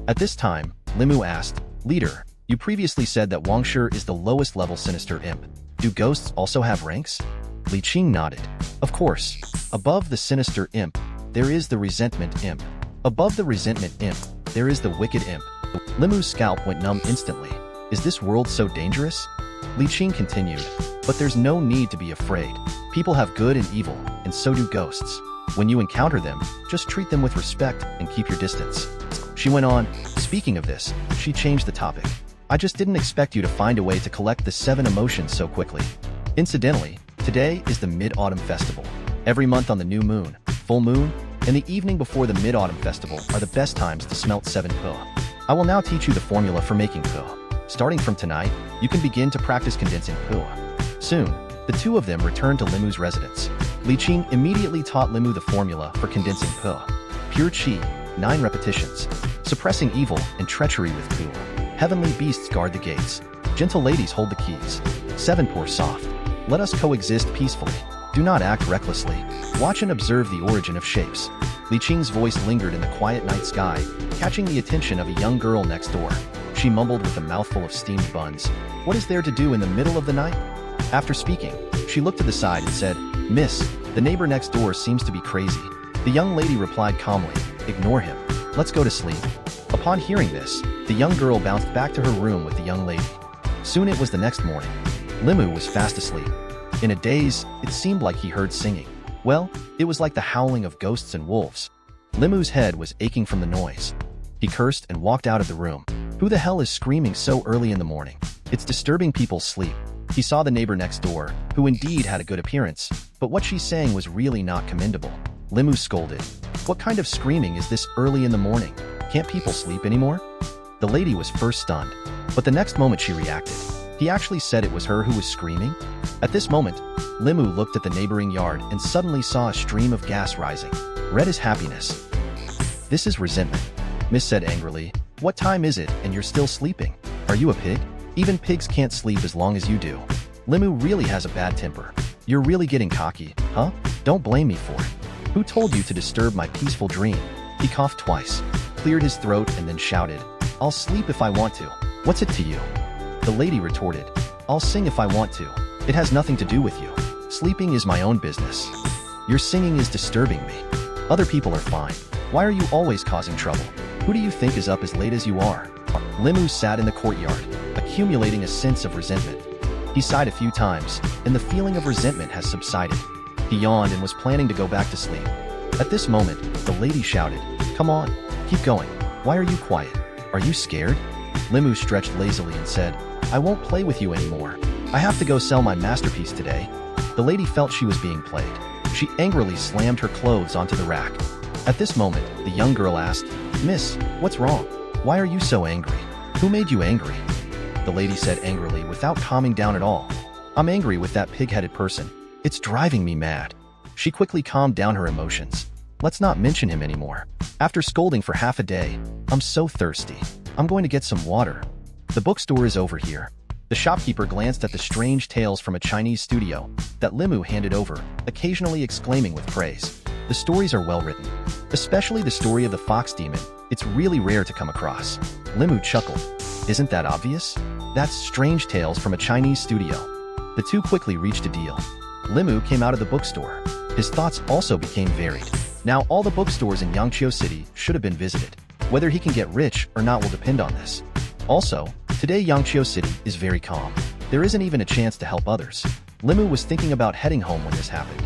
At this time, Limu asked, "Leader, you previously said that Wangshi is the lowest level sinister imp. Do ghosts also have ranks?" Li Qing nodded. "Of course. Above the sinister imp, there is the resentment imp. Above the resentment imp, there is the wicked imp." Limu's scalp went numb instantly. "Is this world so dangerous?" Li Qing continued, "But there's no need to be afraid. People have good and evil, and so do ghosts. When you encounter them, just treat them with respect and keep your distance." She went on, "Speaking of this," she changed the topic. "I just didn't expect you to find a way to collect the 7 emotions so quickly. Incidentally, today is the Mid-Autumn Festival. Every month on the new moon, full moon, and the evening before the Mid-Autumn Festival are the best times to smelt 7 pu. I will now teach you the formula for making pu. Starting from tonight, you can begin to practice condensing pu." Soon, the two of them returned to Limu's residence. Li Qing immediately taught Limu the formula for condensing pu. Pure qi, 9 repetitions. Suppressing evil and treachery with pu. Heavenly beasts guard the gates. Gentle ladies hold the keys. 7 pour soft. Let us coexist peacefully. Do not act recklessly. Watch and observe the origin of shapes. Li Qing's voice lingered in the quiet night sky, catching the attention of a young girl next door. She mumbled with a mouthful of steamed buns, "What is there to do in the middle of the night?" After speaking, she looked to the side and said, "Miss, the neighbor next door seems to be crazy." The young lady replied calmly, "Ignore him. Let's go to sleep." Upon hearing this, the young girl bounced back to her room with the young lady. Soon it was the next morning. Limu was fast asleep. In a daze, it seemed like he heard singing. Well, it was like the howling of ghosts and wolves. Limu's head was aching from the noise. He cursed and walked out of the room. Who the hell is screaming so early in the morning? It's disturbing people's sleep. He saw the neighbor next door, who indeed had a good appearance, but what she sang was really not commendable. Limu scolded, "What kind of screaming is this early in the morning? Can't people sleep anymore?" The lady was first stunned, but the next moment she reacted. He actually said it was her who was screaming? At this moment, Limu looked at the neighboring yard and suddenly saw a stream of gas rising. Red is happiness. "This is resentment," Miss said angrily. "What time is it and you're still sleeping? Are you a pig? Even pigs can't sleep as long as you do." Limu really has a bad temper. "You're really getting cocky, huh? Don't blame me for it. Who told you to disturb my peaceful dream?" He coughed twice, cleared his throat, and then shouted, "I'll sleep if I want to. What's it to you?" The lady retorted, "I'll sing if I want to. It has nothing to do with you. Sleeping is my own business. Your singing is disturbing me. Other people are fine. Why are you always causing trouble? Who do you think is up as late as you are?" Limu sat in the courtyard, accumulating a sense of resentment. He sighed a few times, and the feeling of resentment has subsided. He yawned and was planning to go back to sleep. At this moment, the lady shouted, "Come on, keep going. Why are you quiet? Are you scared?" Limu stretched lazily and said, "I won't play with you anymore. I have to go sell my masterpiece today." The lady felt she was being played. She angrily slammed her clothes onto the rack. At this moment, the young girl asked, "Miss, what's wrong? Why are you so angry? Who made you angry?" The lady said angrily without calming down at all, "I'm angry with that pig-headed person. It's driving me mad." She quickly calmed down her emotions. "Let's not mention him anymore. After scolding for half a day, I'm so thirsty. I'm going to get some water. The bookstore is over here." The shopkeeper glanced at the strange tales from a Chinese studio that Limu handed over, occasionally exclaiming with praise. The stories are well written, especially the story of the fox demon. It's really rare to come across. Limu chuckled. "Isn't that obvious? That's strange tales from a Chinese studio." The two quickly reached a deal. Limu came out of the bookstore. His thoughts also became varied. Now all the bookstores in Yangqiu City should have been visited. Whether he can get rich or not will depend on this. Also, today Yangqiu City is very calm. There isn't even a chance to help others. Limu was thinking about heading home when this happened.